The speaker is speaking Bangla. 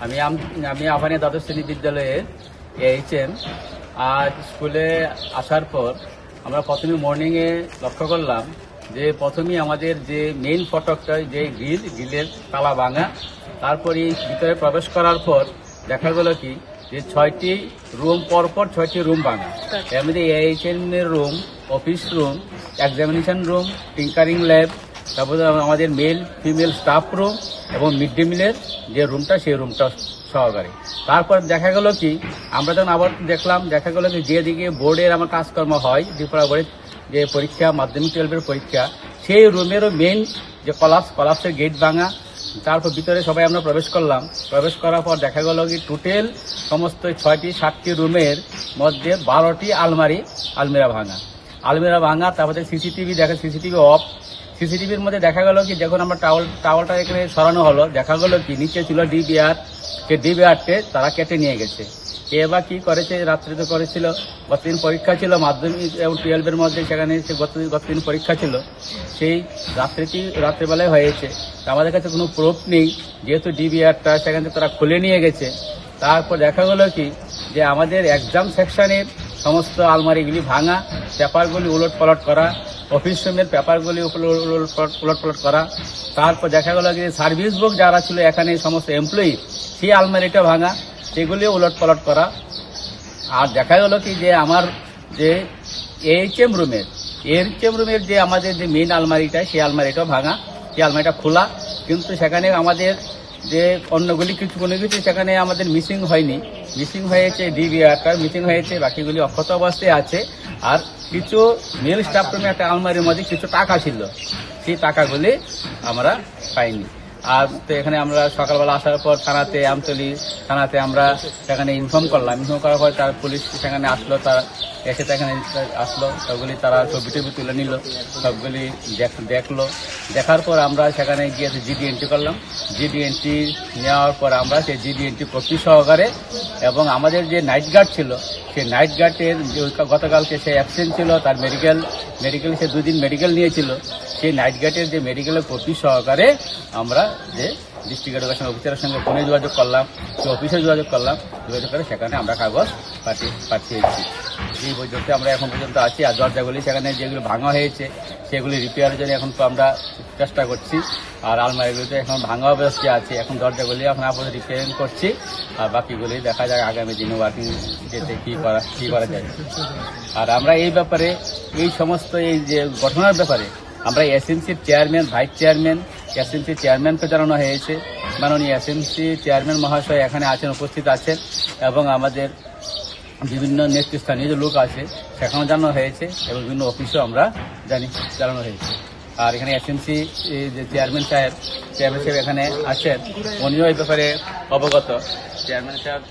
আমি আফানিয়া দ্বাদশ শ্রেণী বিদ্যালয়ের এইচএম। আজ স্কুলে আসার পর আমরা প্রথমে মর্নিংয়ে লক্ষ্য করলাম যে প্রথমেই আমাদের যে মেইন ফটকটা যে গ্রিলের তালা ভাঙা। তারপরে ভিতরে প্রবেশ করার পর দেখা গেল কি যে 6টি রুম পরপর 6টি রুম ভাঙা। এর মধ্যে এইচএম এর room, office room, examination room, tinkering lab, তারপরে আমাদের মেল ফিমেল স্টাফ রুম এবং মিড ডে মিলের যে রুমটা সেই রুমটা সহকারে। তারপর দেখা গেল কি আমরা যখন আবার দেখলাম, দেখা গেল কি যেদিকে বোর্ডের আমার কাজকর্ম হয়, ত্রিপুরা বোর্ডের যে পরীক্ষা, মাধ্যমিক 12-এর পরীক্ষা, সেই রুমেরও মেইন যে কলাপসের গেট ভাঙা। তারপর ভিতরে সবাই আমরা প্রবেশ করলাম। প্রবেশ করার পর দেখা গেল কি টোটাল সমস্ত 6টি রুমের মধ্যে 12টি আলমিরা ভাঙা। তারপরে সিসিটিভি অফ। সিসিটিভির মধ্যে দেখা গেল কি যখন আমরা টাওয়ালটা এখানে সরানো হলো, দেখা গেল কি নিচে ছিল ডিবিআর, সে ডিবিআরটে তারা কেটে নিয়ে গেছে। এবার কি করেছে, রাত্রিতে করেছিল, গতদিন পরীক্ষা ছিল মাধ্যমিক এবং 12-এর মধ্যে, সেখানে গতদিন পরীক্ষা ছিল, সেই রাত্রিবেলায় হয়েছে। আমাদের কাছে কোনো প্রুফ নেই, যেহেতু ডিবিআরটা সেখান থেকে তারা খুলে নিয়ে গেছে। তারপর দেখা গেল কি যে আমাদের এক্সাম সেকশনের সমস্ত আলমারিগুলি ভাঙা, পেপারগুলি উলটপালট করা, অফিস রুমের পেপারগুলি উলটপালট করা। তারপর দেখা গেল যে সার্ভিস বুক যারা ছিল এখানে সমস্ত এমপ্লয়ি, সেই আলমারিটা ভাঙা, সেগুলিও উলটপালট করা। আর দেখা গেল কি যে আমার যে এইচএম রুমের যে আমাদের যে মেইন আলমারিটা, সেই আলমারিটাও ভাঙা, সেই আলমারিটা খোলা, কিন্তু সেখানে আমাদের যে অন্যগুলি কোনো কিছু সেখানে আমাদের মিসিং হয়নি। মিসিং হয়েছে ডিবিআরটা মিসিং হয়েছে, বাকিগুলি অক্ষত অবস্থায় আছে। আর কিছু মেল স্টাফ রুমে একটা আলমারির মধ্যে কিছু টাকা ছিল, সেই টাকাগুলি আমরা পাইনি। আর তো এখানে আমরা সকালবেলা আসার পর আমতলী থানাতে আমরা সেখানে ইনফর্ম করার পর তার পুলিশ সেখানে আসলো, তারা এসে সেখানে আসলো, সবগুলি তারা ছবি তুলে নিল, সবগুলি দেখলো। দেখার পর আমরা সেখানে গিয়ে জিডি এন্ট্রি করলাম। জিডি এন্ট্রি নেওয়ার পর আমরা সেই জিডি এন্ট্রি কপি সহকারে, এবং আমাদের যে নাইট গার্ড ছিল, সেই নাইট গার্ডের গতকালকে সে অ্যাবসেন্ট ছিল, তার মেডিকেল সে 2 দিন মেডিকেল নিয়েছিল, সেই নাইট গার্ডের যে মেডিকেলের কপি সহকারে আমরা যে ডিস্ট্রিক্ট এডুকেশন অফিসারের সঙ্গে ফোনে যোগাযোগ করলাম, সেই অফিসে যোগাযোগ করে সেখানে আমরা কাগজ পাঠিয়েছি। এই পর্যন্ত আমরা এখন পর্যন্ত আছি। আর দরজাগুলি সেখানে যেগুলো ভাঙা হয়েছে সেগুলি রিপেয়ারের জন্য এখন তো আমরা চেষ্টা করছি। আর আলমারিগুলিতে এখন ভাঙা অবস্থা আছে, এখন দরজাগুলি এখন আপাতত রিপেয়ারিং করছি। আর বাকিগুলি দেখা যাক আগামী দিনে ওয়ার্কিং ডেতে কী করা যায়। আর আমরা এই ব্যাপারে, এই সমস্ত এই যে ঘটনার ব্যাপারে আমরা এসএমসির চেয়ারম্যান, ভাইস চেয়ারম্যান, এসএমসির চেয়ারম্যানকে জানানো হয়েছে। মাননীয় এসএমসি চেয়ারম্যান মহাশয় এখানে উপস্থিত আছেন, এবং আমাদের বিভিন্ন নেতৃস্থানীয় যে লোক আছে সেখানেও জানানো হয়েছে, এবং বিভিন্ন অফিসেও আমরা জানানো হয়েছে। আর এখানে এসএমসি যে চেয়ারম্যান সাহেব এখানে আছেন, উনিও এই ব্যাপারে অবগত। চেয়ারম্যান সাহেব